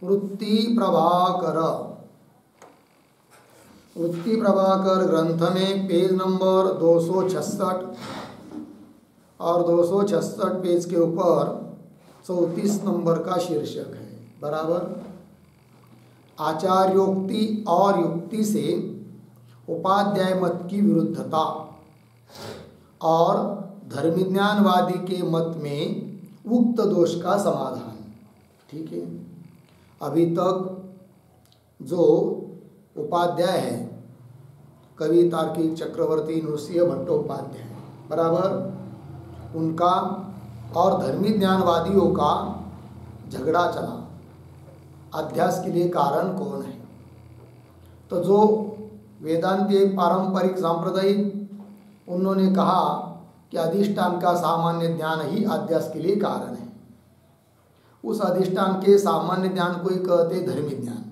वृत्ति प्रभाकर ग्रंथ में पेज नंबर 266 और 266 पेज के ऊपर 34 नंबर का शीर्षक है बराबर। आचार्योक्ति और युक्ति से उपाध्याय मत की विरुद्धता और धर्मज्ञानवादी के मत में उक्त दोष का समाधान। ठीक है, अभी तक जो उपाध्याय है कवि तार्किक चक्रवर्ती नृसिंह भट्टोपाध्याय बराबर, उनका और धर्मज्ञानवादियों का झगड़ा चला अध्यास के लिए कारण कौन है। तो जो वेदांती पारंपरिक सांप्रदायिक उन्होंने कहा कि अधिष्ठान का सामान्य ज्ञान ही अध्यास के लिए कारण है। उस अधिष्ठान के सामान्य ज्ञान को ही कहते धर्म ज्ञान,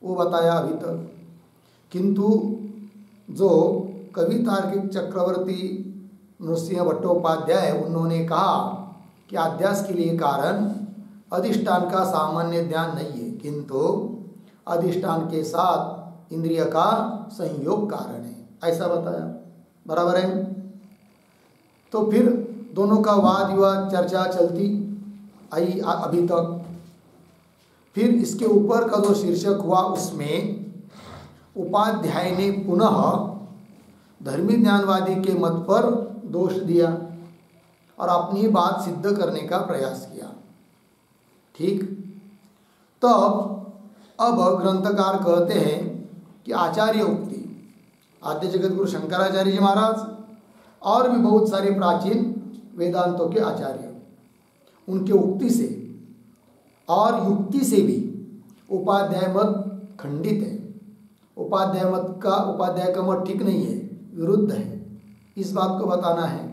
वो बताया अभी तक। किंतु जो कवि तार्किक चक्रवर्ती नृसिंह भट्टोपाध्याय उन्होंने कहा कि अध्यास के लिए कारण अधिष्ठान का सामान्य ज्ञान नहीं है, किंतु अधिष्ठान के साथ इंद्रिय का संयोग कारण है, ऐसा बताया बराबर है। तो फिर दोनों का वाद विवाद चर्चा चलती आई अभी तक। फिर इसके ऊपर का जो शीर्षक हुआ उसमें उपाध्याय ने पुनः धर्मज्ञानवादी के मत पर दोष दिया और अपनी बात सिद्ध करने का प्रयास किया। ठीक, तब अब ग्रंथकार कहते हैं कि आचार्य उक्ति आद्य जगत गुरु शंकराचार्य जी महाराज और भी बहुत सारे प्राचीन वेदांतों के आचार्य उनके उक्ति से और युक्ति से भी उपाध्याय मत खंडित है। उपाध्याय का मत ठीक नहीं है, विरुद्ध है, इस बात को बताना है।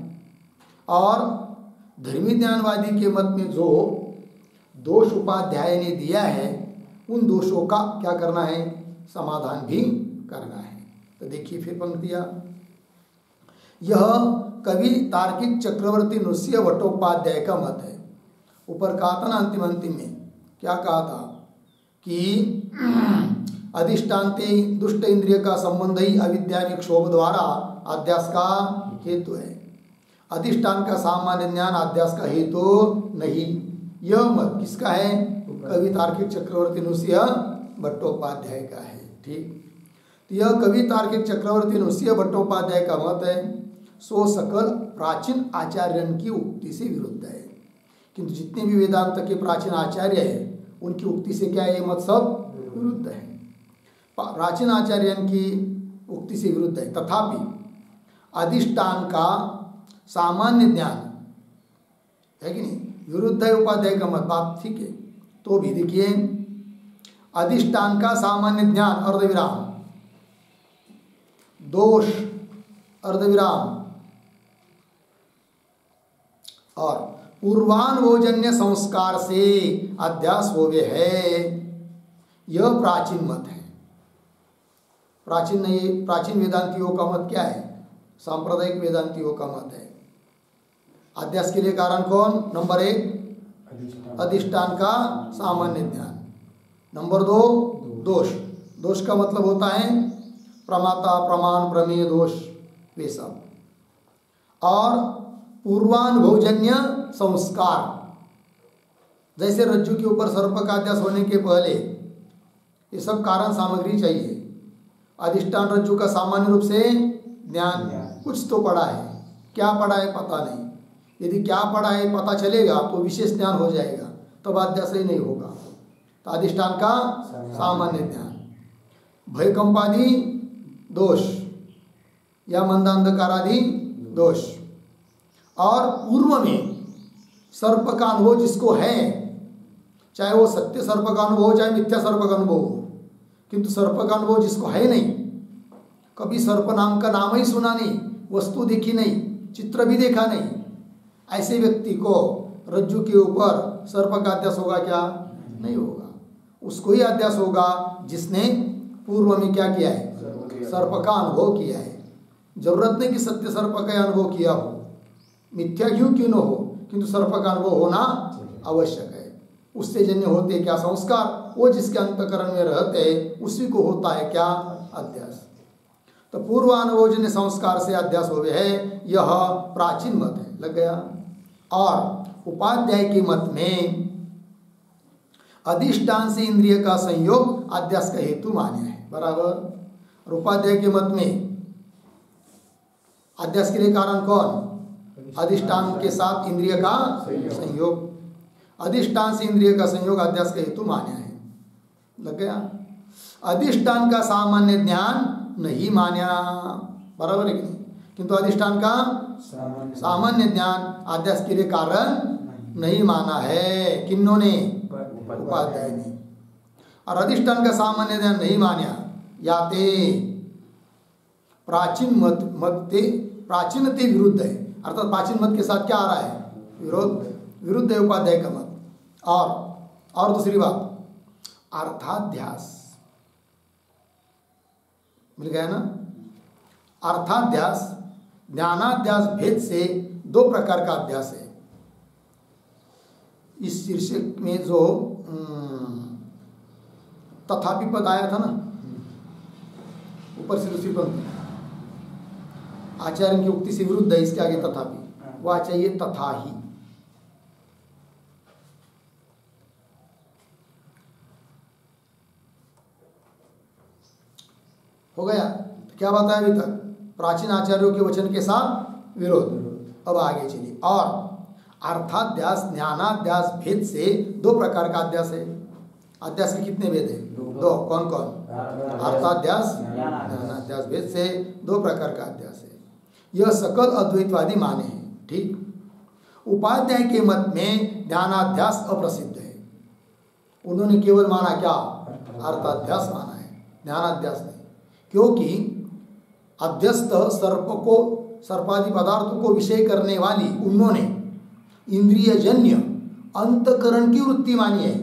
और धर्मज्ञानवादी के मत में जो दोष उपाध्याय ने दिया है उन दोषों का क्या करना है, समाधान भी करना है। तो देखिए फिर पंक्तियां, यह कवि तार्किक चक्रवर्ती नृसिंह भट्टोपाध्याय का मत है। ऊपर कहा था ना अंतिम में क्या कहा था कि अधिष्ठानते दुष्ट इंद्रिय का संबंध ही अविद्या क्षोभ द्वारा अध्यास का हेतु है। अधिष्ठान का सामान्य ज्ञान अध्यास का हेतु नहीं। यह मत किसका है, कवि तार्किक चक्रवर्ती नृसिंह भट्टोपाध्याय का है। ठीक, तो यह कवि तार्किक चक्रवर्ती नृसिंह भट्टोपाध्याय का मत है, सो सकल प्राचीन आचार्यन की उक्ति से विरुद्ध है। किंतु जितने भी वेदांत के प्राचीन आचार्य हैं उनकी उक्ति से क्या है, ये मत सब विरुद्ध है, प्राचीन आचार्यन की उक्ति से विरुद्ध है। तथापि अधिष्ठान का सामान्य ज्ञान है कि नहीं, विरुद्ध है उपाध्याय का मत, बात ठीक है। तो भी देखिए, अधिष्ठान का सामान्य ज्ञान अर्धविराम, दोष अर्धविराम, और पूर्वानुभवजन्य संस्कार से अध्यास हो गए है, यह प्राचीन मत है। प्राचीन नहीं, प्राचीन वेदांतियों का मत क्या है, सांप्रदायिक वेदांतियों का मत है। अध्यास के लिए कारण कौन, नंबर 1 अधिष्ठान का सामान्य ज्ञान, नंबर 2 दोष। दोष का मतलब होता है प्रमाता प्रमाण प्रमेय दोष, वे सब। और पूर्वानुभवजन्य संस्कार, जैसे रज्जु के ऊपर सर्प का अध्यास होने के पहले ये सब कारण सामग्री चाहिए। अधिष्ठान रज्जु का सामान्य रूप से ज्ञान, कुछ तो पढ़ा है, क्या पढ़ा है पता नहीं। यदि क्या पढ़ा है पता चलेगा तो विशेष ज्ञान हो जाएगा, तब अध्यास ही नहीं होगा। तो अधिष्ठान का सामान्य ज्ञान, भयकंपादि दोष या मंदांधकारादि दोष, और पूर्व में सर्प का अनुभव जिसको है, चाहे वो सत्य सर्प का अनुभव हो चाहे मिथ्या सर्प का अनुभव हो, किंतु सर्प का अनुभव जिसको है नहीं, कभी सर्प नाम का नाम ही सुना नहीं, वस्तु देखी नहीं, चित्र भी देखा नहीं, ऐसे व्यक्ति को रज्जु के ऊपर सर्प का अध्यास होगा क्या, नहीं होगा। उसको ही अध्यास होगा जिसने पूर्व में क्या किया है, सर्प का अनुभव किया है। जरूरत नहीं कि सत्य सर्प का अनुभव किया हो, मिथ्या क्यों न हो, किंतु सर्प का अनुभव होना आवश्यक है। उससे जन्य होते क्या संस्कार, वो जिसके अंतकरण में रहते उसी को होता है क्या अध्यास। तो पूर्वानुभवजन्य संस्कार से अध्यास हो है, यह प्राचीन मत है। लग गया। और उपाध्याय के मत में अधिष्ठान से इंद्रिय का संयोग अध्यास का हेतु मान्य है। बराबर। और उपाध्याय के मत में अध्यास के लिए कारण कौन? अधिष्ठान के साथ इंद्रिय का संयोग। अधिष्ठान से इंद्रिय का संयोग अध्यास का हेतु मान्य है। लग गया। अधिष्ठान का सामान्य ज्ञान नहीं मान्या। बराबर है कि नहीं? किंतु अधिष्ठान का सामान्य ज्ञान अध्यास के लिए कारण नहीं माना है। किन्होंने? उपाध्याय ने। और अधिष्ठान का सामान्य ज्ञान नहीं मान्या याते प्राचीन मत प्राचीन ते विरुद्ध है। अर्थात प्राचीन मत के साथ क्या आ रहा है? विरुद्ध है उपाध्याय का मत। और दूसरी बात, अर्थाध्यास मिल गया ना। अर्थाध्यास ज्ञानाध्यास भेद से दो प्रकार का अध्यास है। इस शीर्षक में जो तथापि पद आया था ना, ऊपर से दूसरी पंक्ति, आचार्य की उक्ति से विरुद्ध है, इसके आगे तथापि, वह चाहिए तथा ही। हो गया। तो क्या बताया अभी तक? प्राचीन आचार्यों के वचन के साथ विरोध। अब आगे चलिए। और अर्थाध्यास ज्ञानाध्यास भेद से दो प्रकार का अध्यास है। अध्यास के कितने भेद है? दो। कौन कौन? अर्थाध्यास ज्ञानाध्यास भेद से दो प्रकार का अध्यास है। यह सकल अद्वैतवादी माने हैं। ठीक। उपाध्याय के मत में ज्ञानाध्यास अप्रसिद्ध है। उन्होंने केवल माना क्या? अर्थाध्यास माना है, ज्ञानाध्यास नहीं। क्योंकि अध्यस्त सर्पादि पदार्थों को विषय करने वाली उन्होंने इंद्रियजन्य अंतकरण की वृत्ति मानी है।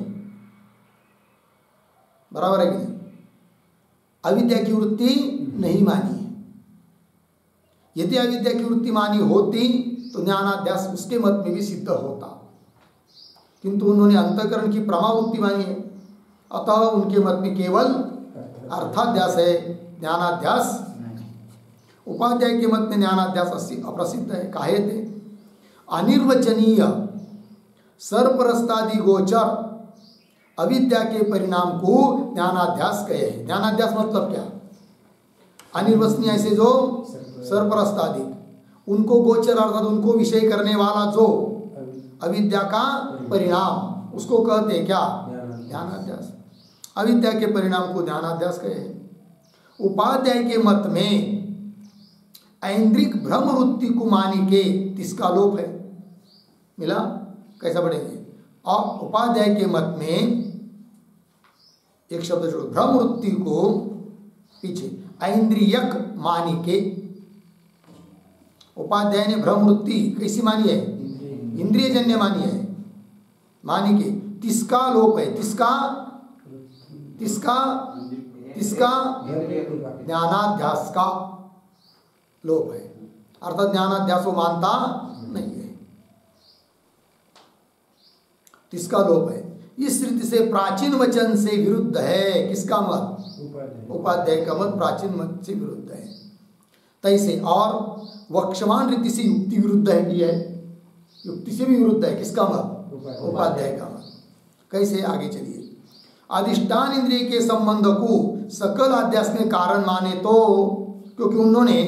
बराबर है कि नहीं? अविद्या की वृत्ति नहीं मानी है। यदि अविद्या की वृत्ति मानी होती तो ज्ञानाध्यास उसके मत में भी सिद्ध होता, किंतु उन्होंने अंतकरण की प्रमावृत्ति मानी है। अतः उनके मत में केवल अर्थाध्यास है, ज्ञानाध्यास नहीं। उपाध्याय के मत में ज्ञानाध्यास अप्रसिद्ध है। काहे थे? अनिर्वचनीय सर्परस्तादि गोचर अविद्या के परिणाम को ज्ञानाध्यास कहे हैं। ज्ञानाध्यास मतलब क्या? अनिर्वचनीय ऐसे जो सर्परस्तादि, उनको गोचर अर्थात उनको विषय करने वाला जो अविद्या का परिणाम, उसको कहते हैं क्या? ज्ञानाध्यास। अविद्या के परिणाम को ज्ञानाध्यास कहे हैं। उपाध्याय के मत में ऐन्द्रिक भ्रम वृत्ति को मानी के तिसका लोप है। मिला? कैसा पढ़ेंगे? और उपाध्याय के मत में एक शब्द जोड़ो, भ्रम वृत्ति को पीछे ऐन्द्रियक मानी के। उपाध्याय ने भ्रम वृत्ति कैसी मानी है? इंद्रियजन्य मानी है। मानी के तिसका लोप है। तिसका ज्ञानाध्यास का लोप है। अर्थात ज्ञानाध्यास को मानता नहीं है, तिसका लोप है। इस रीति से प्राचीन वचन से विरुद्ध है। किसका मत? उपाध्याय का मत प्राचीन मत से विरुद्ध है। तैसे और वक्षमान रीति से युक्ति विरुद्ध है। युक्ति से भी विरुद्ध है। किसका मत? उपाध्याय का मत। कैसे? आगे चलिए। अधिष्ठान इंद्रिय के संबंध को सकल अध्यास में कारण माने तो, क्योंकि उन्होंने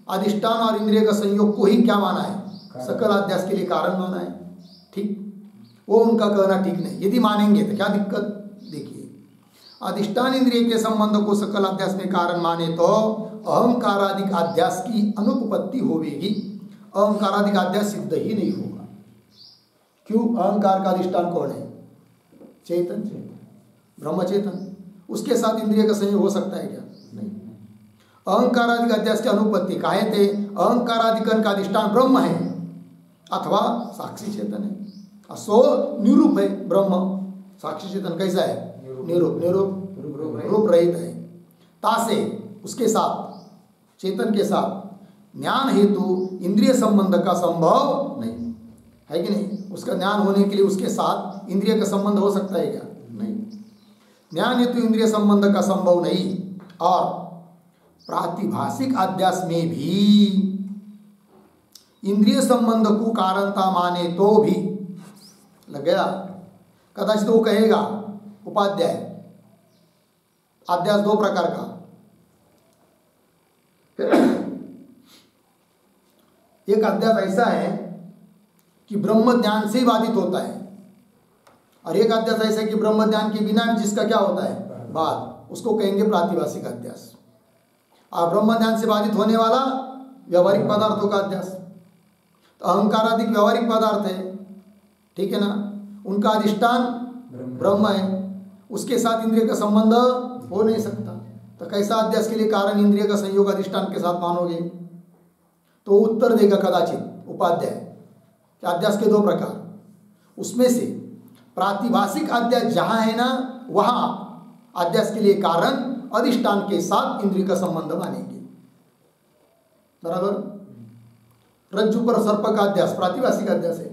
अधिष्ठान और इंद्रिय का संयोग को ही क्या माना है? सकल अध्यास के लिए कारण माना है। ठीक, वो उनका कहना ठीक नहीं। यदि मानेंगे तो क्या दिक्कत? देखिए, अधिष्ठान इंद्रिय के संबंध को सकल अध्यास में कारण माने तो अहंकारादिक अध्यास की अनुपपत्ति होगी। अहंकारादिक अध्यास सिद्ध ही नहीं होगा। क्यों? अहंकार का अधिष्ठान कौन है? चेतन, ब्रह्म चेतन। उसके साथ इंद्रिय का संयोग हो सकता है क्या? नहीं। अहंकारादिक अध्यास की अनुपत्ति काहे थे? अहंकारादिकन का अधिष्ठान ब्रह्म है अथवा साक्षी चेतन है। सो निरूप है ब्रह्म। साक्षी चेतन कैसा है? निरूप रूप रहित है। तासे उसके साथ, चेतन के साथ ज्ञान हेतु इंद्रिय संबंध का संभव नहीं। है कि नहीं? उसका ज्ञान होने के लिए उसके साथ इंद्रिय का संबंध हो सकता है क्या? नहीं। ज्ञान हेतु इंद्रिय संबंध का संभव नहीं। और प्रातिभाषिक अध्यास में भी इंद्रिय संबंध को कारणता माने तो भी लग गया। कदाचित वो कहेगा उपाध्याय अध्यास दो प्रकार का, एक अध्यास ऐसा है कि ब्रह्म ज्ञान से ही बाधित होता है, और एक अध्यास ऐसा है कि ब्रह्म ज्ञान के बिना भी जिसका क्या होता है बाध, उसको कहेंगे प्रातिभाषिक अध्यास। और ब्रह्म ज्ञान से बाधित होने वाला व्यवहारिक पदार्थों का अध्यास। तो अहंकार आदि व्यवहारिक पदार्थ है, ठीक है ना, उनका अधिष्ठान ब्रह्म है, उसके साथ इंद्रिय का संबंध हो नहीं सकता। तो कैसा अध्यास के लिए कारण इंद्रिय का संयोग अधिष्ठान के साथ मानोगे? तो उत्तर देगा कदाचित उपाध्याय कि अध्यास के दो प्रकार, उसमें से प्रातिभाषिक अध्यास जहां है ना, वहां अध्यास के लिए कारण अधिष्ठान के साथ इंद्रिय का संबंध मानेंगे। बराबर। रज्जु पर सर्प का अध्यास प्रातिभाषिक अध्यास है,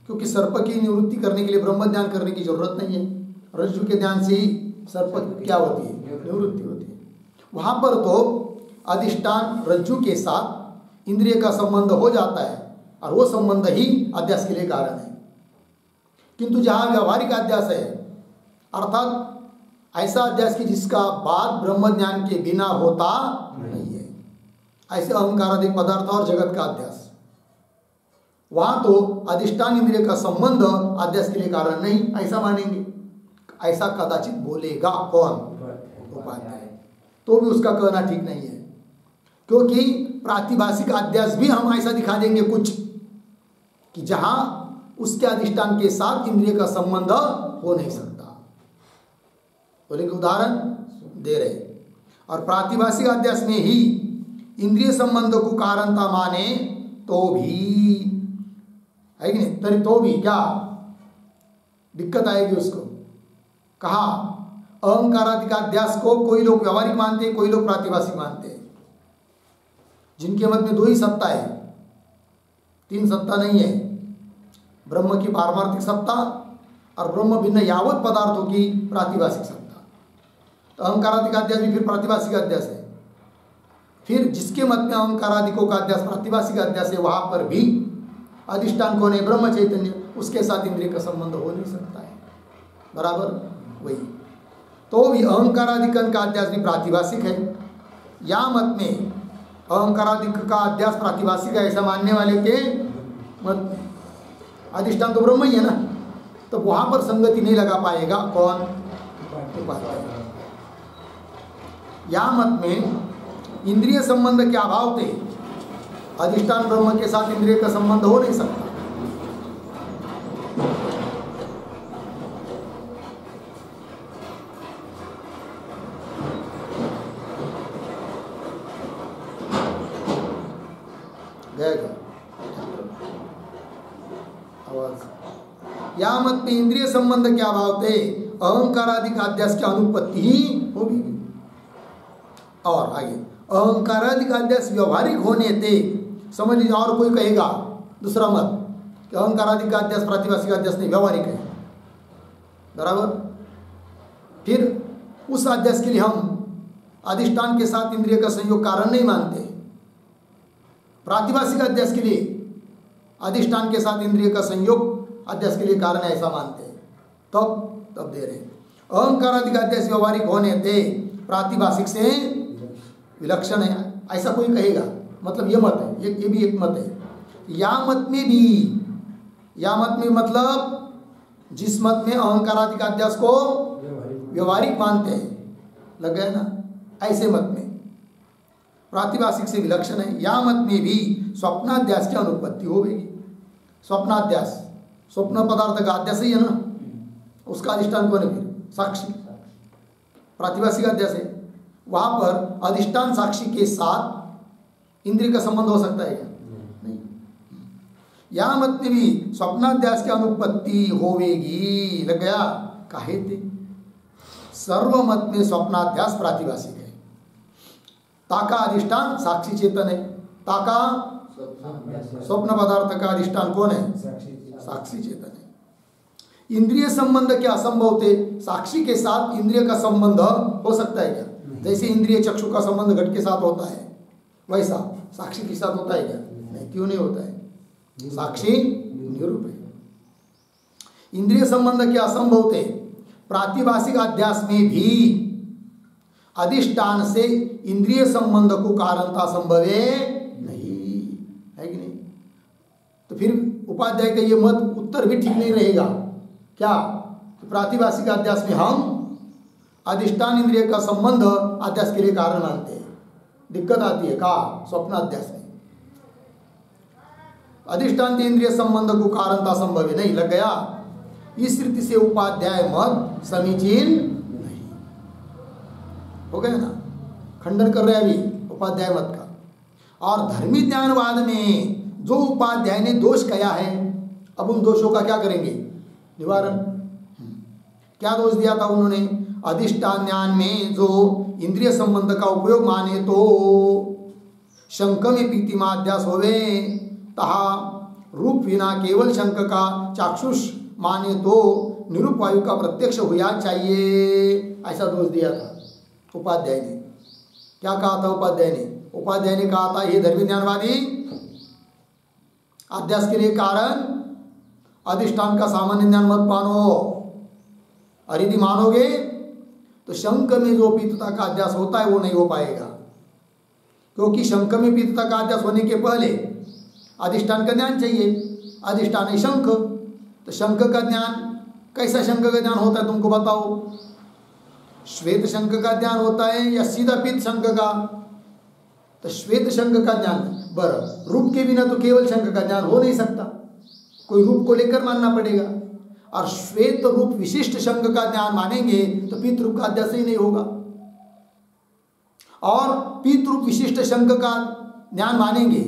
क्योंकि सर्प की निवृत्ति करने के लिए ब्रह्म ज्ञान करने की जरूरत नहीं है। रज्जु के ध्यान से ही सर्प क्या होती है? निवृत्ति होती है। वहां पर तो अधिष्ठान रज्जु के साथ इंद्रिय का संबंध हो जाता है, और वो संबंध ही अध्यास के लिए कारण है। किंतु जहां व्यावहारिक अध्यास है, अर्थात ऐसा अध्यास की जिसका बाद ब्रह्म ज्ञान के बिना होता नहीं है, ऐसे अहंकारादिक पदार्थ और जगत का अध्यास, वहां तो अधिष्ठान इंद्रिय का संबंध अध्यास के लिए कारण नहीं, ऐसा मानेंगे। ऐसा कदाचित बोलेगा कौन? उपाध्याय। तो भी उसका कहना ठीक नहीं है, क्योंकि प्रातिभाषिक अध्यास भी हम ऐसा दिखा देंगे कुछ कि जहां उसके अधिष्ठान के साथ इंद्रिय का संबंध हो नहीं सकता। बोलेंगे उदाहरण दे रहे। और प्रातिभाषिक अध्यास में ही इंद्रिय संबंध को कारणता माने तो भी, है कि नहीं, तरी तो भी क्या दिक्कत आएगी उसको। कहा अहंकारादिक अध्यास को कोई लोग व्यवहारिक मानते हैं, कोई लोग प्रातिभाषिक मानते हैं। जिनके मत में दो ही सत्ता है, तीन सत्ता नहीं है, ब्रह्म की पारमार्थिक सत्ता और ब्रह्म भिन्न यावत पदार्थों की प्रातिभाषिक सत्ता। तो अहंकारादिक अध्यास भी फिर प्रातिभाषिक अध्यास है। फिर जिसके मत में अहंकारादिकों का अध्यास प्रातिभाषिक अध्यास है, वहां पर भी अधिष्ठान कौन है? ब्रह्म चैतन्य, उसके साथ इंद्रिय का संबंध हो नहीं सकता है। बराबर वही। तो भी अहंकारादिकन का अध्यास भी प्रातिभाषिक है। या मत में अहंकारादिक का अध्यास प्रातिभाषिक है, ऐसा मानने वाले के मत में अधिष्ठान तो ब्रह्म ही है ना, तो वहां पर संगति नहीं लगा पाएगा कौन? उपाध्याय। या मत में इंद्रिय संबंध के अभाव से अधिष्ठान ब्रह्म के साथ इंद्रिय का संबंध हो नहीं सकता। या मत में इंद्रिय संबंध के अभाव से अहंकारादिक अध्यास की अनुपत्ति ही होगी। और आगे अहंकारादिक अध्यास व्यवहारिक होने से, समझ लीजिए, और कोई कहेगा दूसरा मत कि अहंकारादिक अध्यास प्रातिभाषिक अध्यास नहीं, व्यवहारिक है। बराबर। फिर उस अध्यास के लिए हम अधिष्ठान के साथ इंद्रिय का संयोग कारण नहीं मानते। प्रातिभाषिक अध्यास के लिए अधिष्ठान के साथ इंद्रिय का संयोग अध्यास के लिए कारण ऐसा मानते हैं। तब दे रहे अहंकारादिक अध्यास व्यवहारिक होने से प्रातिभाषिक से विलक्षण है, ऐसा कोई कहेगा। मतलब ये मत है, ये भी एक मत है। या मत में भी, या मत में मतलब जिस मत में अहंकारादिक अध्यास को व्यवहारिक मानते हैं, लग गया ना, ऐसे मत में प्रातिभाषिक से विलक्षण है। या मत में भी स्वप्नाध्यास की अनुपत्ति होगी। स्वप्नाध्यास, स्वप्न पदार्थ का अध्यास ही है ना, उसका अधिष्ठान कौन है? फिर साक्षी, प्रातिभाषिक अध्यास है। वहां पर अधिष्ठान साक्षी के साथ इंद्रिय का संबंध हो सकता है क्या? नहीं। या मत में भी स्वप्नाध्यास की अनुपत्ति होवेगी, लग गया। काहे थे? सर्व मत में स्वप्नाध्यास प्रातिभाषिक है। ताका अधिष्ठान साक्षी चेतन है। ताका स्वप्न पदार्थ का अधिष्ठान कौन है? साक्षी चेतन है। इंद्रिय संबंध क्या असंभव थे? साक्षी के साथ इंद्रिय का संबंध हो सकता है क्या? जैसे इंद्रिय चक्षु का संबंध घट के साथ होता है, वैसा साक्षी के साथ होता है क्या? नहीं, क्यों नहीं होता है? साक्षी निरूप है। इंद्रिय संबंध क्या असंभव थे? प्रातिभाषिक अध्यास में भी अधिष्ठान से इंद्रिय संबंध को कारणता संभवे नहीं है कि नहीं? तो फिर उपाध्याय का ये मत उत्तर भी ठीक नहीं रहेगा क्या? प्रातिभाषिक अध्यास में हम अधिष्ठान इंद्रिय का संबंध अध्यास के लिए कारण मानते हैं, दिक्कत आती है का स्वप्न अध्यास में अधिष्ठान इंद्रिय संबंध को कारणता संभव नहीं लग गया। इस रीति से उपाध्याय मत समीचीन नहीं हो गया ना, खंडन कर रहे अभी उपाध्याय मत का। और धर्मी ज्ञानवाद में जो उपाध्याय ने दोष कहा है, अब उन दोषों का क्या करेंगे? निवारण। क्या दोष दिया था उन्होंने? अधिष्ठान ज्ञान में जो इंद्रिय संबंध का उपयोग माने तो शंक में प्रीतिमाध्यास होवे, तहा रूप विना केवल शंक का चाक्षुष माने तो निरूप वायु का प्रत्यक्ष हुआ चाहिए, ऐसा दोष दिया था उपाध्याय ने। क्या कहा था उपाध्याय ने? उपाध्याय ने कहा था ये धर्मी ज्ञानवादी अध्यास के लिए कारण अधिष्ठान का सामान्य ज्ञान मत मानो, और यदि मानोगे तो शंक में जो पीतता का अध्यास होता है वो नहीं हो पाएगा, क्योंकि शंक में पीतता का अध्यास होने के पहले अधिष्ठान का ज्ञान चाहिए। अधिष्ठान है शंख, तो शंख का ज्ञान, कैसा शंख का ज्ञान होता है तुमको बताओ? श्वेत शंख का ज्ञान होता है या सीधा पीत शंख का? तो श्वेत शंख का ज्ञान। बर रूप के बिना तो केवल शंख का ज्ञान हो नहीं सकता, कोई रूप को लेकर मानना पड़ेगा, और श्वेत रूप विशिष्ट शंख का ज्ञान मानेंगे तो पीत रूप का अध्यास ही नहीं होगा, और पीत रूप विशिष्ट शंख का ज्ञान मानेंगे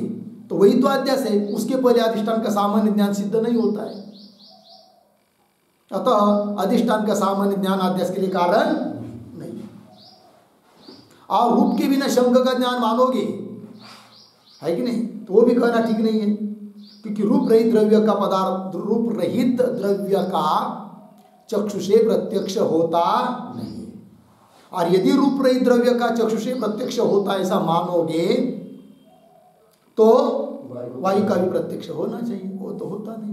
तो वही तो अध्यास है, उसके पहले अधिष्ठान का सामान्य ज्ञान सिद्ध नहीं होता है। अतः अधिष्ठान का सामान्य ज्ञान अध्यास के लिए कारण नहीं। और रूप के बिना शंख का ज्ञान मानोगे है कि नहीं, तो वो भी कहना ठीक नहीं है, क्योंकि रूप रहित द्रव्य का पदार्थ, रूप रहित द्रव्य का चक्षुषे प्रत्यक्ष होता नहीं। और यदि रूप रहित द्रव्य का चक्षुषे प्रत्यक्ष होता ऐसा मानोगे तो वायु का भी प्रत्यक्ष होना चाहिए, वो तो होता नहीं।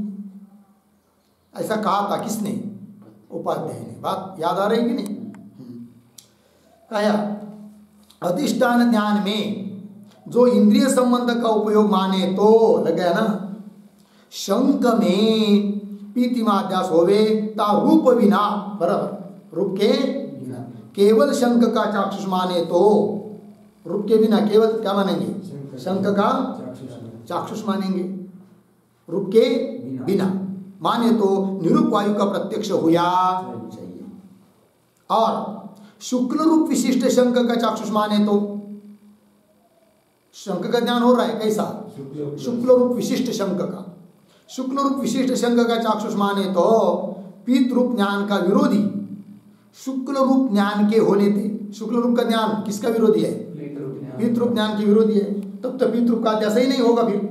ऐसा कहा था किसने? उपाध्याय ने। बात याद आ रही कि नहीं? कहा अधिष्ठान ज्ञान में जो इंद्रिय संबंध का उपयोग माने तो लग गया ना, शंक में पीतिमाध्यास होवे ता रूप बिना, बराबर रूप के केवल शंख का चाक्षुष माने तो, रूप के बिना केवल क्या मानेंगे? शंख का चाक्षुष मानेंगे, रूप के बिना माने तो निरूप वायु का प्रत्यक्ष हुआ चाहिए। और शुक्ल रूप विशिष्ट शंख का चाक्षुष माने तो, शंख का ज्ञान हो रहा है कैसा? शुक्ल रूप विशिष्ट शंख का, शुक्ल रूप विशिष्ट शंख का चाक्षुष माने तो पीत रूप ज्ञान का विरोधी शुक्ल रूप ज्ञान के होने थे। शुक्ल रूप का ज्ञान किसका विरोधी है? पीत रूप ज्ञान की विरोधी है, तब तो पीत रूप का अध्यास ही नहीं होगा। फिर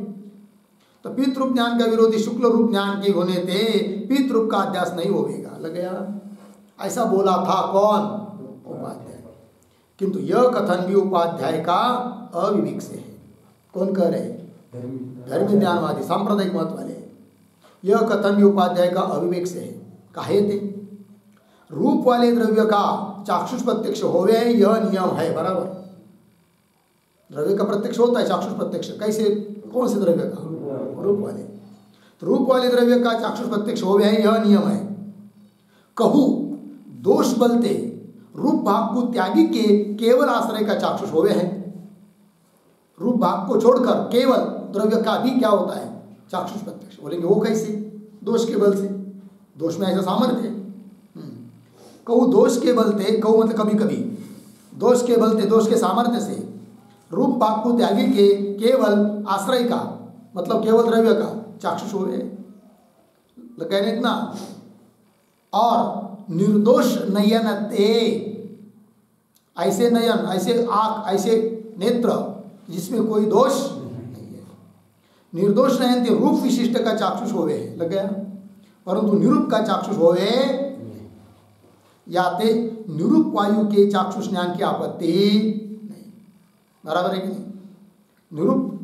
तो पीत रूप ज्ञान का विरोधी शुक्ल रूप ज्ञान के होने थे, पीत रूप का अध्यास नहीं होगा। लग गया? ऐसा बोला था कौन? उपाध्याय। किंतु यह कथन भी उपाध्याय का अविवेक से है। कौन कह रहे? धर्मी ज्ञानवादी सांप्रदायिक मत वाले। यह कथन भी उपाध्याय का अविवेक से है। काहे थे? रूप वाले द्रव्य का चाक्षुष प्रत्यक्ष होवे यह नियम है, बराबर। द्रव्य का प्रत्यक्ष होता है चाक्षुष प्रत्यक्ष, कैसे? कौन से द्रव्य का? रूप वाले। तो रूप वाले द्रव्य का चाक्षुष प्रत्यक्ष होवे है यह नियम है। कहू दोष बलते रूप भाग को त्यागी के केवल आश्रय का चाक्षुष होवे है। रूप भाग को छोड़कर केवल द्रव्य का भी क्या होता है? चाक्षुष प्रत्यक्ष। बोलेंगे वो कैसे? दोष के बल से। दोष में ऐसा सामर्थ्य है। कहू दोष के बलते, कहू मतलब कभी कभी, दोष के बलते, दोष के सामर्थ्य से रूप भाग को त्यागी के केवल आश्रय का मतलब केवल द्रव्य का चाक्षुष हो गए, लगा नहीं इतना। और निर्दोष नयन ते, ऐसे नयन, ऐसे आंख, ऐसे नेत्र जिसमें कोई दोष नहीं है। निर्दोष नयन ते रूप विशिष्ट का चाक्षुष हो गए, लग गया। परंतु निरूप का चाक्षुष होवे याते निरूप वायु के चाक्षुष ज्ञान की आपत्ति नहीं। बराबर है कि नहीं? निरूप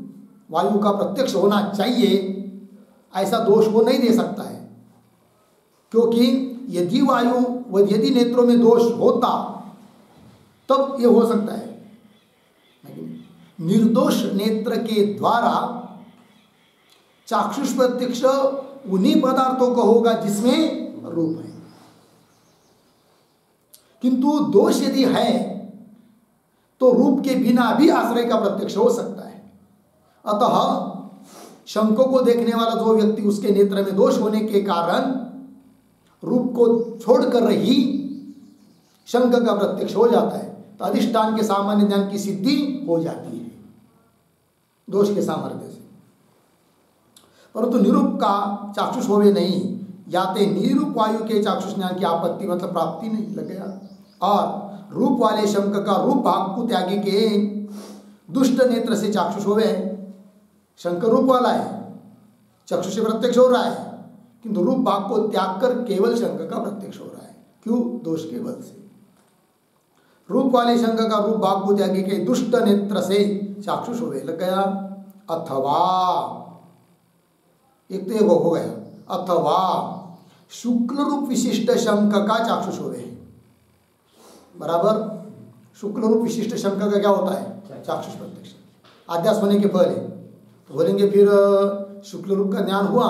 वायु का प्रत्यक्ष होना चाहिए ऐसा दोष वो नहीं दे सकता है, क्योंकि यदि नेत्रों में दोष होता तब ये हो सकता है। निर्दोष नेत्र के द्वारा चाक्षुष प्रत्यक्ष उन्हीं पदार्थों का होगा जिसमें रूप है, किंतु दोष यदि है तो रूप के बिना भी आश्रय का प्रत्यक्ष हो सकता है। अतः शंकों को देखने वाला जो व्यक्ति उसके नेत्र में दोष होने के कारण रूप को छोड़कर ही शंक का प्रत्यक्ष हो जाता है, तो अधिष्ठान के सामान्य ज्ञान की सिद्धि हो जाती है दोष के सामर्थ्य से। परंतु निरूप का चाक्षुष होवे नहीं, याते निरूप वायु के चाक्षुष ज्ञान की आपत्ति मतलब प्राप्ति नहीं लग गया। और रूप वाले शंक का रूप भाग को त्यागी के दुष्ट नेत्र से चाक्षुष होवे, शंकर रूप वाला है, चक्षु से प्रत्यक्ष हो रहा है, किंतु रूप भाग को त्याग कर केवल शंक का प्रत्यक्ष हो रहा है। क्यों? दोष के बल से। रूप वाले शंक का रूप भाग को त्यागी के दुष्ट नेत्र से चाक्षुष होवे लग गया। अथवा एक तो एक हो गया, अथवा शुक्ल रूप विशिष्ट शंक का चाक्षुष होवे। बराबर, शुक्ल रूप विशिष्ट शंक का क्या होता है? चाक्षुष प्रत्यक्ष। आध्यास होने के पहले तो बोलेंगे फिर शुक्ल रूप का ज्ञान हुआ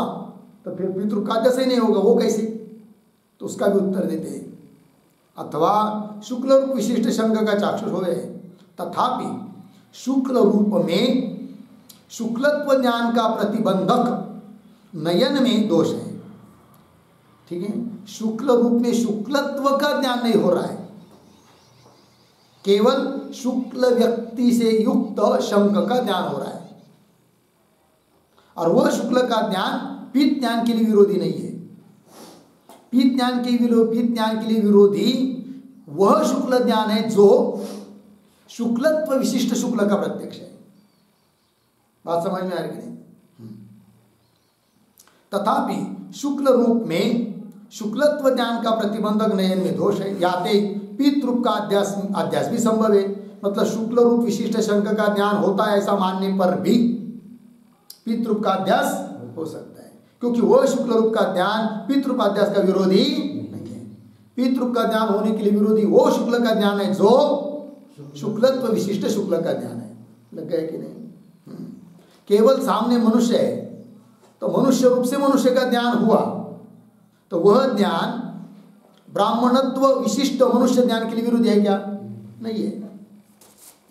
तो फिर पितृ का आध्यास ही नहीं होगा, वो कैसे? तो उसका भी उत्तर देते हैं। अथवा शुक्ल रूप विशिष्ट शंक का चाक्षुष होवे, तथापि शुक्ल रूप में शुक्लत्व ज्ञान का प्रतिबंधक नयन में दोष है। ठीक है, शुक्ल रूप में शुक्लत्व का ज्ञान नहीं हो रहा है, केवल शुक्ल व्यक्ति से युक्त शंक का ज्ञान हो रहा है, और वह शुक्ल का ज्ञान पीत ज्ञान के लिए विरोधी नहीं है। पीत ज्ञान के लिए विरोधी वह शुक्ल ज्ञान है जो शुक्लत्व विशिष्ट शुक्ल का प्रत्यक्ष है। बात समझ में आ रही नहीं? तथापि शुक्ल रूप में शुक्लत्व ज्ञान का प्रतिबंधक नयन में दोष है, याते पितृप का अध्यास भी संभव है। मतलब शुक्ल रूप विशिष्ट शंक का ज्ञान होता है ऐसा मानने पर भी पितृप का अध्यास हो सकता है, क्योंकि वह शुक्ल रूप का ज्ञान पितृप अध्यास का विरोधी नहीं है। पितृप का ज्ञान होने के लिए विरोधी वो शुक्ल का ज्ञान है जो शुक्लत्व विशिष्ट शुक्ल का ज्ञान है। लग गया कि नहीं? केवल सामने मनुष्य है तो मनुष्य रूप से मनुष्य का ज्ञान हुआ तो वह ज्ञान ब्राह्मणत्व विशिष्ट मनुष्य ज्ञान के लिए विरोधी है क्या? नहीं है।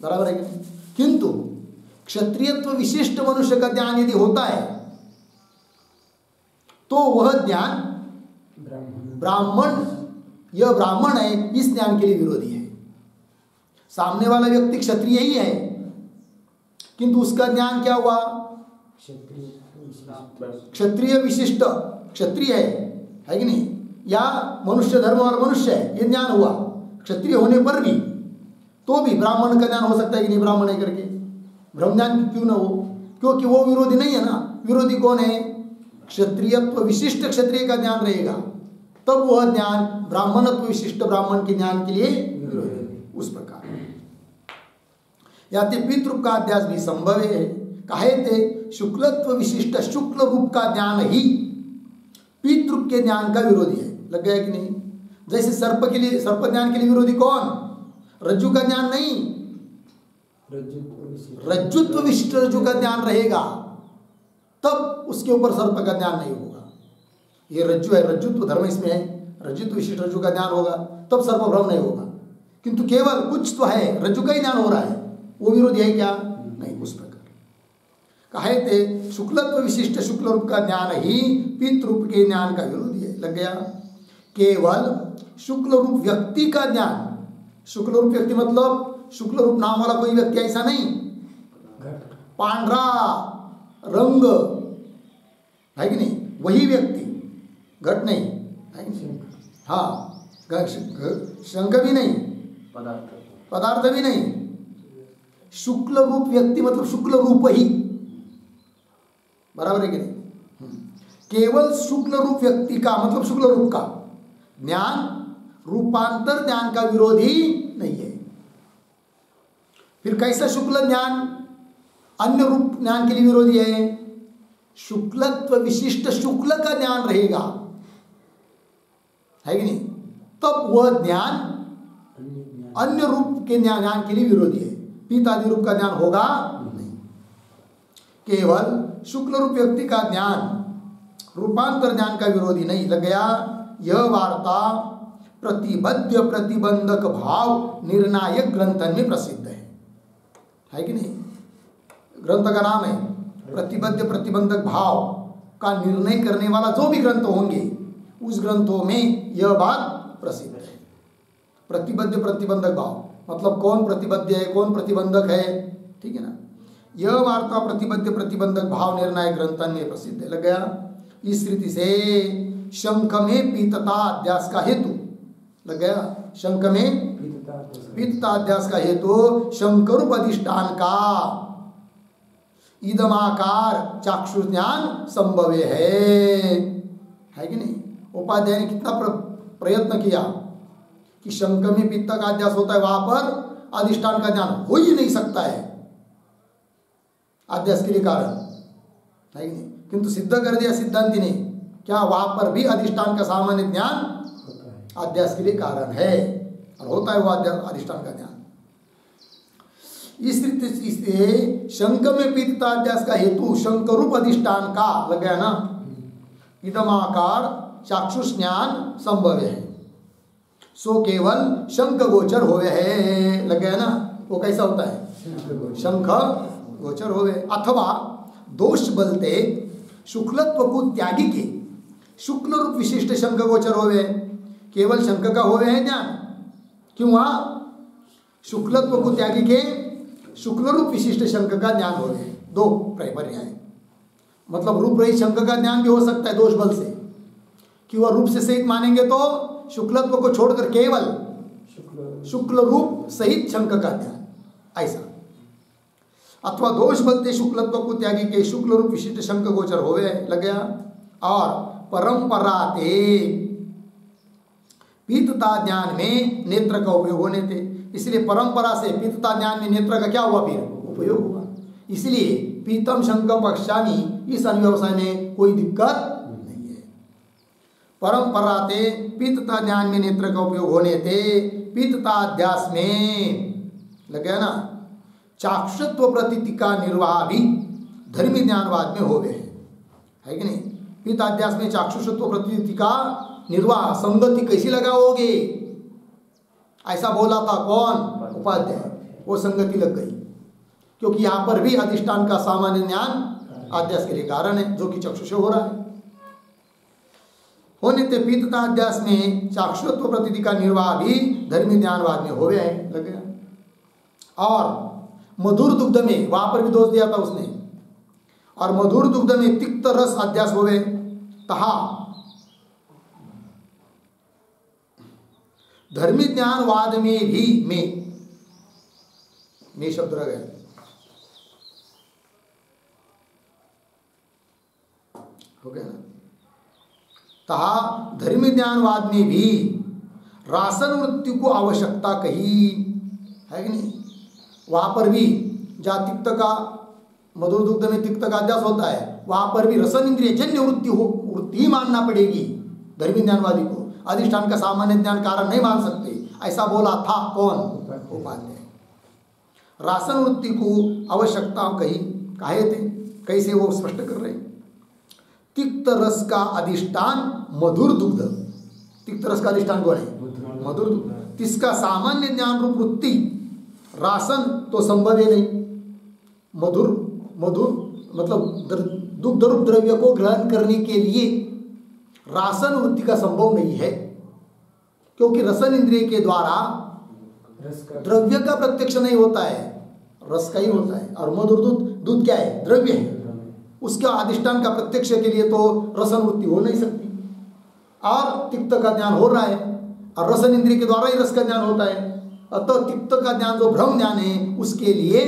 बराबर है कि नहीं? किंतु क्षत्रियत्व विशिष्ट मनुष्य का ज्ञान यदि होता है तो वह ज्ञान यह ब्राह्मण है इस ज्ञान के लिए विरोधी है। सामने वाला व्यक्ति क्षत्रिय ही है किंतु उसका ज्ञान क्या हुआ? क्षत्रिय विशिष्ट क्षत्रिय है कि नहीं? या मनुष्य धर्म और मनुष्य है ये ज्ञान हुआ। क्षत्रिय होने पर भी तो भी ब्राह्मण का ज्ञान हो सकता है कि नहीं? ब्राह्मण है करके ब्रह्म ज्ञान क्यों ना हो? क्योंकि वो विरोधी नहीं है ना। विरोधी कौन है? क्षत्रियत्व विशिष्ट क्षत्रिय का ज्ञान रहेगा, तब वह ज्ञान ब्राह्मणत्व विशिष्ट ब्राह्मण के ज्ञान के लिए विरोधी। उस प्रकार याते पितृ का अध्यास भी संभव है। कहे थे शुक्लत्व विशिष्ट शुक्ल रूप का ज्ञान ही पितृ के ज्ञान का विरोधी है। लग गया कि नहीं? जैसे सर्प ज्ञान के लिए विरोधी कौन? रज्जु का ज्ञान नहीं, रज्जुत्व विशिष्ट रज्जु का ज्ञान रहेगा तब उसके ऊपर सर्प का ज्ञान नहीं होगा। ये रज्जु है, रज्जुत्व धर्म इसमें है, रज्जुत्व विशिष्ट रज्जु का ज्ञान होगा तब सर्प भ्रम नहीं होगा। किंतु केवल कुछ तो है, रज्जु का ही ज्ञान हो रहा है, वो विरोधी है क्या? नहीं। उस प्रकार कहे थे शुक्लत्व विशिष्ट शुक्ल रूप का ज्ञान ही पितृरूप के ज्ञान का विरोधी है। लग गया? केवल शुक्ल रूप व्यक्ति का ज्ञान, शुक्ल रूप व्यक्ति मतलब शुक्ल रूप नाम वाला कोई व्यक्ति ऐसा नहीं, पांडरा रंग है कि नहीं, वही व्यक्ति, घट नहीं है कि नहीं? हाँ, शंख भी नहीं, पदार्थ भी नहीं, शुक्ल रूप व्यक्ति मतलब शुक्ल रूप ही। बराबर है कि नहीं? केवल शुक्ल रूप व्यक्ति का मतलब शुक्ल रूप का ज्ञान रूपांतर ज्ञान का विरोधी नहीं है। फिर कैसा शुक्ल ज्ञान अन्य रूप ज्ञान के लिए विरोधी है? शुक्लत्व विशिष्ट शुक्ल का ज्ञान रहेगा, है कि नहीं? तब वह ज्ञान अन्य रूप के ज्ञान के लिए विरोधी है। पीत आदि रूप का ज्ञान होगा नहीं। केवल शुक्ल रूप व्यक्ति का ज्ञान रूपांतर ज्ञान का विरोधी नहीं। लग गया? यह वार्ता प्रतिबद्ध प्रतिबंधक भाव निर्णायक ग्रंथन में प्रसिद्ध है कि नहीं? ग्रंथ का नाम है प्रतिबद्ध प्रतिबंधक भाव का निर्णय करने वाला जो भी ग्रंथ होंगे उस ग्रंथों में यह बात प्रसिद्ध है। प्रतिबद्ध प्रतिबंधक भाव मतलब कौन प्रतिबद्ध है कौन प्रतिबंधक है, ठीक है ना? यह वार्ता प्रतिबद्ध प्रतिबंधक भाव निर्णायक ग्रंथन में प्रसिद्ध है। लग गया? इस रीति से शंख में पीतता अध्यास का हेतु, लग गया? शंख में पीतता अध्यास का हेतु शंकरूप अधिष्ठान का इदमाकार चाक्षु ज्ञान संभव्य है कि नहीं? उपाध्याय ने कितना प्रयत्न किया कि शंख में पित्त का अध्यास होता है, वहां पर अधिष्ठान का ज्ञान हो ही नहीं सकता है अध्यास के लिए कारण, है कि नहीं? किंतु सिद्ध कर दिया सिद्धांति ने, क्या वहां पर भी अधिष्ठान का सामान्य ज्ञान अध्यास के लिए कारण है और होता है वह अधिष्ठान का ज्ञान। इस रीति से शंख में पीतता अध्यास का हेतु शंकरूप अधिष्ठान का, लग गया ना, इदमाकार चाक्षुष ज्ञान संभव है, सो केवल शंख गोचर होवे है। लग गया ना? वो कैसा होता है? शंख गोचर होवे। अथवा दोष बलते शुक्लत्व को त्यागी के शुक्ल रूप विशिष्ट शंख गोचर होवे, केवल शंख का होवे है ज्ञान। क्यों? वहां शुक्लत्व को त्यागी के शुक्ल रूप विशिष्ट शंख का ज्ञान होवे। दो पर्याय, मतलब रूप रहित शंख का ज्ञान भी हो सकता है दोष बल से, कि वह रूप से सहित मानेंगे तो शुक्लत्व को छोड़कर केवल शुक्ल रूप सहित शंख का ज्ञान, ऐसा। अथवा दोष बलते शुक्लत्व को त्यागी के शुक्ल रूप विशिष्ट शंख गोचर होवे। लग गया? और परंपरा ते पीतता ज्ञान में नेत्र का उपयोग होने थे, इसलिए परंपरा से पीतता ज्ञान में नेत्र का क्या हुआ? फिर उपयोग हुआ। इसलिए पीतम शंख पक्षामी इस अनुव्यवसाय में कोई दिक्कत नहीं है। परंपरा ते पीतता ज्ञान में नेत्र का उपयोग होने थे, पीतता अध्यास में, लग गया ना, चाक्षुत्व प्रतीति का निर्वाह भी धर्मी ज्ञानवाद में होवे है कि नहीं? पीताध्यास में चाक्षुषत्व प्रतीति का निर्वाह संगति कैसी लगाओगे? ऐसा बोला था कौन? उपाध्याय। वो संगति लग गई, क्योंकि यहाँ पर भी अधिष्ठान का सामान्य ज्ञान अध्यास के लिए कारण है, जो कि चक्षु से हो रहा है। होने ते पीतता अध्यास में चाक्षुत्व प्रतीति का निर्वाह भी धर्मी ज्ञानवाद में होवे है। लग गया? और मधुर दुग्ध में, वहां पर भी दोष दिया था उसने, और मधुर दुग्ध में तिक्त रस अध्यास होवे तहा धर्मी ज्ञानवाद में भी में शब्द रह गए, हो गया ना? तहा धर्मी ज्ञानवाद में भी रासन वृत्ति को आवश्यकता कही है कि नहीं? वहां पर भी जहाँ तिक्त का मधुर दुग्ध में तिक्त का अध्यास होता है, वहां पर भी रसन इंद्रिय जन्य वृत्ति ही मानना पड़ेगी धर्मी ज्ञानवादी को। अधिष्ठान का सामान्य ज्ञान कारण नहीं मान सकते, ऐसा बोला था कौन? उपाध्याय। रासन वृत्ति को आवश्यकता कहे थे, कैसे वो स्पष्ट कर रहे? तिक्त रस का अधिष्ठान मधुर दुग्ध, तिक्त रस का अधिष्ठान कौन है? मधुर दुग्ध। तिसका सामान्य ज्ञान रूप वृत्ति रासन तो संभव ही नहीं। मधुर मतलब दुग्ध रूप द्रव्य को ग्रहण करने के लिए रासन वृत्ति का संभव नहीं है, क्योंकि रसन इंद्रिय के द्वारा द्रव्य का प्रत्यक्ष नहीं होता है, रस का ही होता है। और मधुर दूध क्या है? द्रव्य है। उसका अधिष्ठान का प्रत्यक्ष के लिए तो रसन वृत्ति हो नहीं सकती, और तिक्त का ज्ञान हो रहा है, और रसन इंद्रिय के द्वारा ही रस का ज्ञान होता है। अतः तिक्त का ज्ञान जो भ्रम ज्ञान है, उसके लिए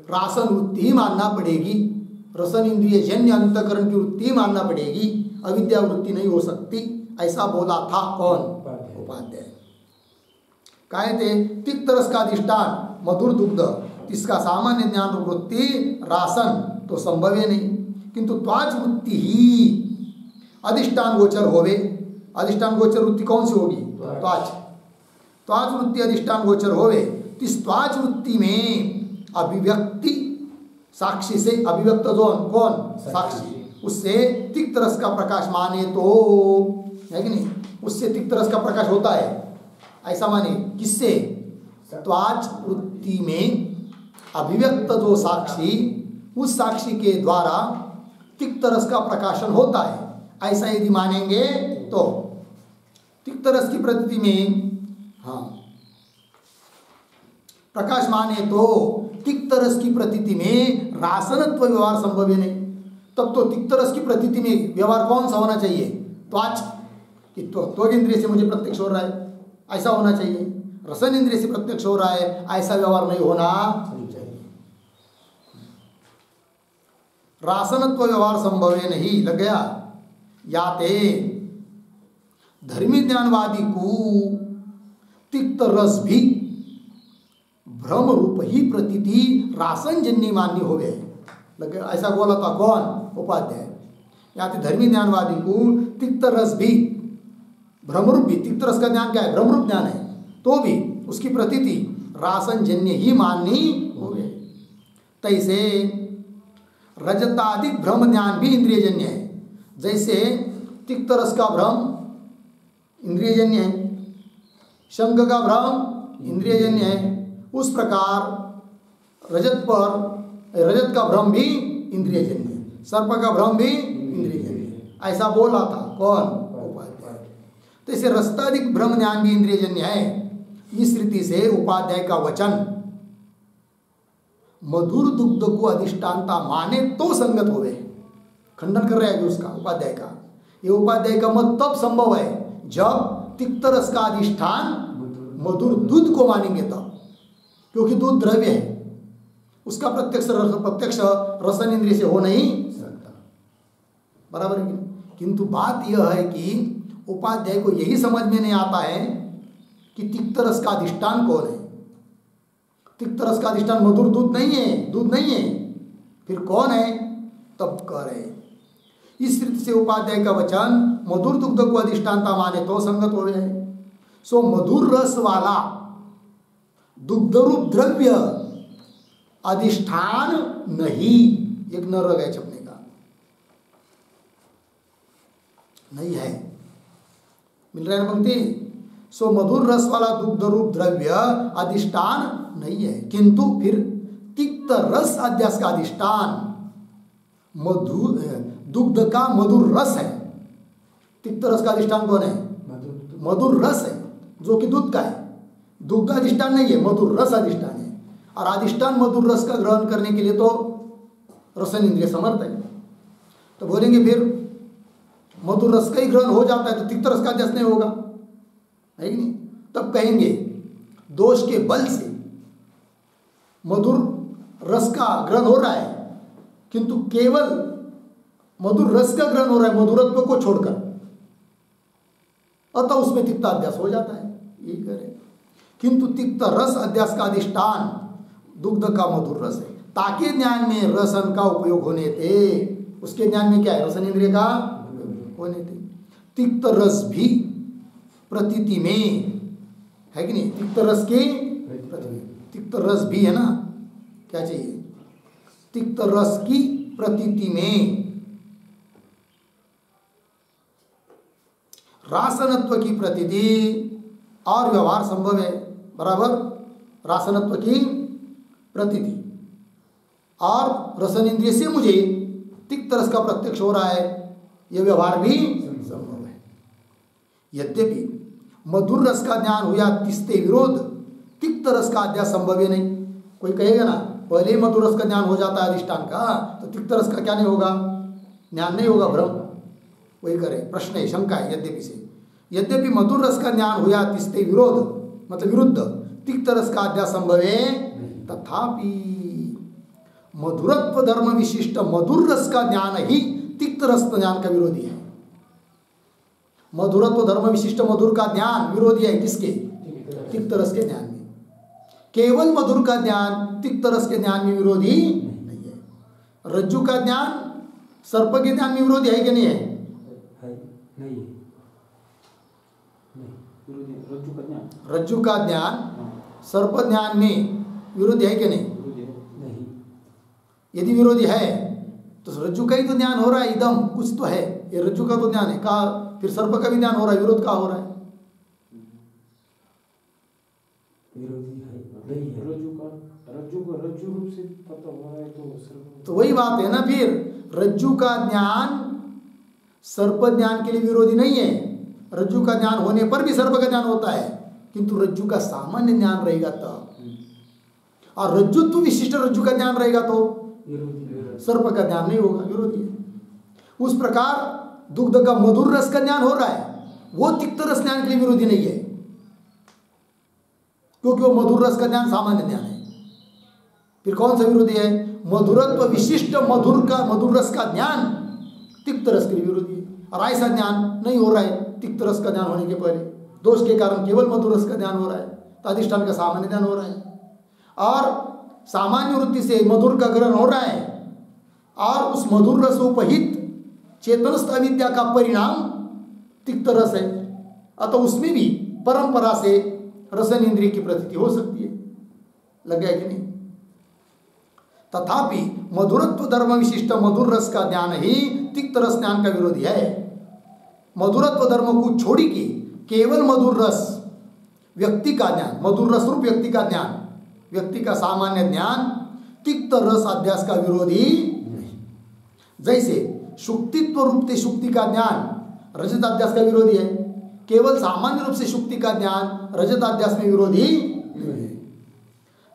रासन वृत्ति ही मानना पड़ेगी, रसन इंद्रिय जन्य अंतकरण की वृत्ति मानना पड़ेगी, अविद्या वृत्ति नहीं हो सकती, ऐसा बोला था कौन? उपाध्याय। कहते तिक्त रस का अधिष्ठान मधुर दुग्ध, इसका सामान्य ज्ञान वृत्ति रासन तो संभव है नहीं, किंतु त्वाच वृत्ति ही अधिष्ठान गोचर होवे। अधिष्ठान गोचर वृत्ति कौन सी होगी? त्वाच। त्वाच वृत्ति अधिष्ठान गोचर होवे, इस त्वाच वृत्ति में अभिव्यक्ति साक्षी से, अभिव्यक्त जोन कौन? साक्षी, उससे तिक्त रस का प्रकाश माने तो है कि नहीं? उससे तिक्त रस का प्रकाश होता है, ऐसा माने। किससे? त्वाच वृत्ति में अभिव्यक्त जो साक्षी, उस साक्षी के द्वारा तिक्त रस का प्रकाशन होता है, ऐसा यदि मानेंगे तो तिक्त रस की प्रतीति में प्रकाश माने तो तिक्त रस की प्रतीति में रासनत्व व्यवहार संभव है नहीं। तब तो तिक्त रस की प्रतीति में व्यवहार कौन सा होना चाहिए? त्वाच, कि त्वग इंद्रिय से मुझे प्रत्यक्ष हो रहा है, ऐसा होना चाहिए। रसन इंद्रिय से प्रत्यक्ष हो रहा है, ऐसा व्यवहार नहीं होना चाहिए। रासनत्व व्यवहार संभव है नहीं, लग गया। याते धर्मी ज्ञानवादी को तिक्त रस भी भ्रम रूप ही प्रतीति रासन जन्य मान्य हो गए, लग गया। ऐसा बोला था कौन? उपाध्याय। याते धर्मी ज्ञानवादी को तिक्त रस भी भ्रमरूप भी, तिक्त रस का ज्ञान क्या है? भ्रमरूप ज्ञान है, तो भी उसकी प्रतीति रासन जन्य ही माननी हो गए। तैसे रजतादिक भ्रम ज्ञान भी इंद्रिय जन्य है। जैसे तिक्त रस का भ्रम इंद्रिय जन्य है, शंख का भ्रम इंद्रिय जन्य है, उस प्रकार रजत का भ्रम भी इंद्रिय जन्य है, सर्प का भ्रम भी इंद्रिय जन्य है, ऐसा बोला था कौन? उपाध्याय। तो इसे रस्तादिक भ्रम ज्ञान भी इंद्रिय जन्य है। इस रीति से उपाध्याय का वचन मधुर दुग्ध को अधिष्ठानता माने तो संगत होवे, खंडन कर रहा है उसका, उपाध्याय का। ये उपाध्याय का मत तब संभव है जब तिक्त रस का अधिष्ठान मधुर दूध को मानेंगे तब, क्योंकि दूध द्रव्य है, उसका प्रत्यक्ष रसन इंद्रिय से हो नहीं सकता, बराबर है। किंतु बात यह है कि उपाध्याय को यही समझ में नहीं आता है कि तिक्त रस का अधिष्ठान कौन है। तिक्त रस का अधिष्ठान मधुर दूध नहीं है, दूध नहीं है, फिर कौन है? तब कह रहे। इस रीति से उपाध्याय का वचन मधुर दुग्ध को अधिष्ठानता माने तो संगत हो गए। सो मधुर रस वाला दुग्ध रूप द्रव्य अधिष्ठान नहीं, एक न रह गए छपने का, नहीं है, मिल रहा है ना पंक्ति? सो मधुर रस वाला दुग्ध रूप द्रव्य अधिष्ठान नहीं है, किंतु फिर तिक्त रस अध्यास का अधिष्ठान दुग्ध का मधुर रस है। तिक्त रस का अधिष्ठान कौन है? मधुर रस है, जो कि दूध का है। दुग्ध अधिष्ठान नहीं है, मधुर रस अधिष्ठान है। और अधिष्ठान मधुर रस का ग्रहण करने के लिए तो रसन इंद्रिय समर्थ है। तो बोलेंगे फिर मधुर रस का ही ग्रहण हो जाता है तो तिक्त रस का अध्यास नहीं होगा, है कि नहीं? तब कहेंगे दोष के बल से मधुर रस का ग्रहण हो रहा है, किंतु केवल मधुर रस का ग्रहण हो रहा है मधुरत्व को छोड़कर, अतः उसमें तिक्त अध्यास हो जाता है, यही करें। किंतु तिक्त रस अध्यास का अधिष्ठान दुग्ध का मधुर रस है, ताकि ज्ञान में रसन का उपयोग होने थे। उसके ज्ञान में क्या है? रसन इंद्रिय का होने थे। तिक्त रस भी प्रतीति में है कि नहीं? तिक्त रस के तिक्त रस भी है ना, क्या चाहिए? तिक्त रस की प्रतीति में रासनत्व की प्रतीति और व्यवहार संभव है, बराबर। रासनत्व की प्रतीति और रसन इंद्रिय से मुझे तिक्त रस का प्रत्यक्ष हो रहा है, यह व्यवहार भी संभव है। यद्यपि मधुर रस का ज्ञान हुआ तिस्ते विरोध, तिक्त रस का अध्यास संभव है नहीं। कोई कहेगा ना पहले ही मधुर रस का ज्ञान हो जाता है अधिष्ठान का, तो तिक्त रस का क्या नहीं होगा? ज्ञान नहीं होगा, भ्रम। वही करे, प्रश्न है, शंका है। यद्यपि से यद्यपि मधुर रस का ज्ञान हुआ तिस्ते विरोध, मतलब विरुद्ध, तिक्त रस का अध्यास संभव है, तथापि मधुरत्व धर्म विशिष्ट मधुर रस का ज्ञान ही तिक्त रस ज्ञान का विरोधी है। मधुरत्व धर्म विशिष्ट मधुर का ज्ञान विरोधी है किसके? तिक्त रस के ज्ञान में। केवल मधुर का ज्ञान तिक्त रस के ज्ञान में विरोधी नहीं है। रज्जु का ज्ञान सर्प के ज्ञान में विरोधी है कि नहीं है? नहीं। रज्जु का ज्ञान सर्प ज्ञान में विरोधी है कि नहीं? यदि विरोधी है तो रज्जु का ही तो ज्ञान हो रहा है, इदम कुछ तो है, ये रज्जु का तो ज्ञान है, कहा फिर सर्प का भी ज्ञान हो रहा है, विरोध का हो रहा है? विरोधी है, रज्जु रूप से पता हो रहा है तो वही बात है ना। फिर रज्जु का ज्ञान सर्प ज्ञान के लिए विरोधी नहीं है। रज्जु का ज्ञान होने पर भी सर्प का ज्ञान होता है, किंतु रज्जु का सामान्य ज्ञान रहेगा तब, और रज्जुत्व विशिष्ट रज्जु का ज्ञान रहेगा तो सर्प का ज्ञान नहीं होगा, विरोधी है। उस प्रकार दुग्ध का मधुर रस का ज्ञान हो रहा है, वो तिक्त रस ज्ञान के लिए विरोधी नहीं है, क्योंकि वो मधुर रस का ज्ञान सामान्य ज्ञान है। फिर कौन सा विरोधी है? मधुरत्व विशिष्ट मधुर रस का ज्ञान तिक्त रस के लिए विरोधी है, और ऐसा ज्ञान नहीं हो रहा है तिक्त रस का ज्ञान होने के पहले। दोष के कारण केवल मधुर रस का ज्ञान हो रहा है, तो अधिष्ठान का सामान्य ज्ञान हो रहा है, और सामान्य वृत्ति से मधुर का ग्रहण हो रहा है, और उस मधुर रसोपहित चेतनस्थ अविद्या का परिणाम तिक्त रस है। अतः उसमें भी परंपरा से रसन इंद्रिय की प्रतीति हो सकती है। लग गया कि नहीं? तथापि मधुरत्व धर्म विशिष्ट मधुर रस का ज्ञान ही तिक्त रस ज्ञान का विरोधी है। मधुरत्व धर्म को छोड़ी के केवल मधुर रस व्यक्ति का ज्ञान, मधुर रस रूप व्यक्ति का ज्ञान, व्यक्ति का सामान्य ज्ञान तिक्त रस अध्यास का विरोधी नहीं। जैसे शुक्तित्व रूप से शुक्ति का ज्ञान रजत अध्यास का विरोधी है, केवल सामान्य रूप से शुक्ति का ज्ञान रजत अध्यास में विरोधी नहीं है।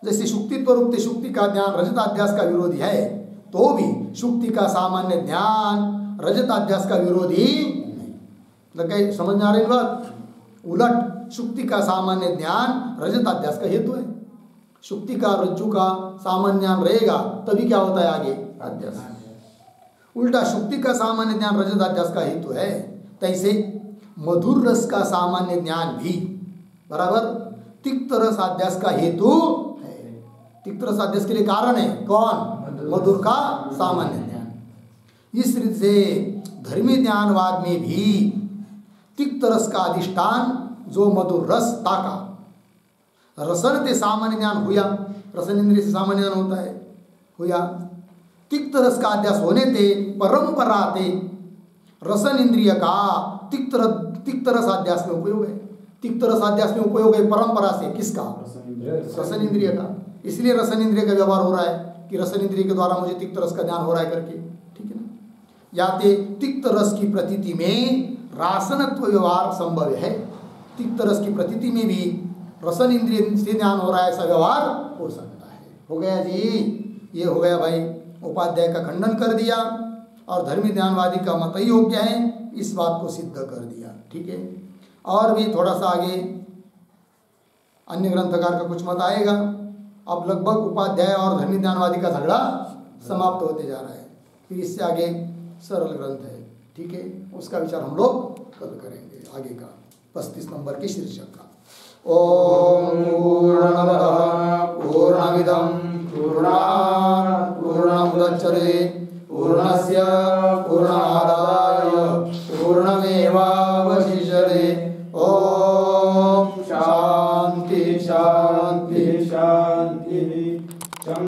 जैसे शुक्तित्व रूप से शुक्ति का ज्ञान रजत अध्यास का विरोधी है, तो भी शुक्ति का सामान्य ज्ञान रजत अध्यास का विरोधी नहीं। लगे समझ में आ रही बात? उलट शुक्ति का सामान्य ज्ञान रजत अध्यास का हेतु है। शुक्ति का रज्जु का सामान्य ज्ञान रहेगा तभी क्या होता है आगे? अध्यास। उल्टा शुक्ति का सामान्य ज्ञान रजत अध्यास का हेतु है, तैसे मधुर रस का सामान्य ज्ञान भी बराबर तिक्त रस अध्यास का हेतु है। तिक्त रस अध्यास के लिए कारण है कौन? मधुर का सामान्य ज्ञान। इस रीति से धर्मी ज्ञानवाद में भी तिक्त रस का अधिष्ठान जो मधुर रस ताका रसन ते सामान्य ज्ञान हुआ, रसन इंद्रिय से सामान्य ज्ञान होता है हुआ, तिक्त रस का अध्यास होने ते परंपरा ते रसन इंद्रिय का तिक्त रस अध्यास में उपयोग है। तिक्त रस अध्यास में उपयोग है परंपरा से, किसका? रसन इंद्रिय का। इसलिए रसन इंद्रिय का व्यवहार हो रहा है कि रसन इंद्रिय के द्वारा मुझे तिक्त रस का ज्ञान हो रहा है करके, ठीक है ना। याते तिक्त रस की प्रतीति में रासनत्व व्यवहार संभव है, तिक्त रस की प्रतीति में भी रसन इंद्रिय से ज्ञान हो रहा है, ऐसा व्यवहार हो सकता है। हो गया जी, ये हो गया भाई, उपाध्याय का खंडन कर दिया और धर्मी ज्ञानवादी का मत ही योग्य है, इस बात को सिद्ध कर दिया, ठीक है। और भी थोड़ा सा आगे अन्य ग्रंथकार का कुछ मत आएगा। अब लगभग उपाध्याय और धर्मी ज्ञानवादी का झगड़ा समाप्त होते जा रहा है, फिर इससे आगे सरल ग्रंथ है, ठीक है, उसका विचार हम लोग कल करेंगे आगे का 35 नंबर के शीर्षक का। ओम पूर्णमदः पूर्णमिदं पूर्णात् पूर्णमुदच्यते पूर्णस्य पूर्णमादाय पूर्णमेवावशिष्यते। ओम शांति शांति शांति।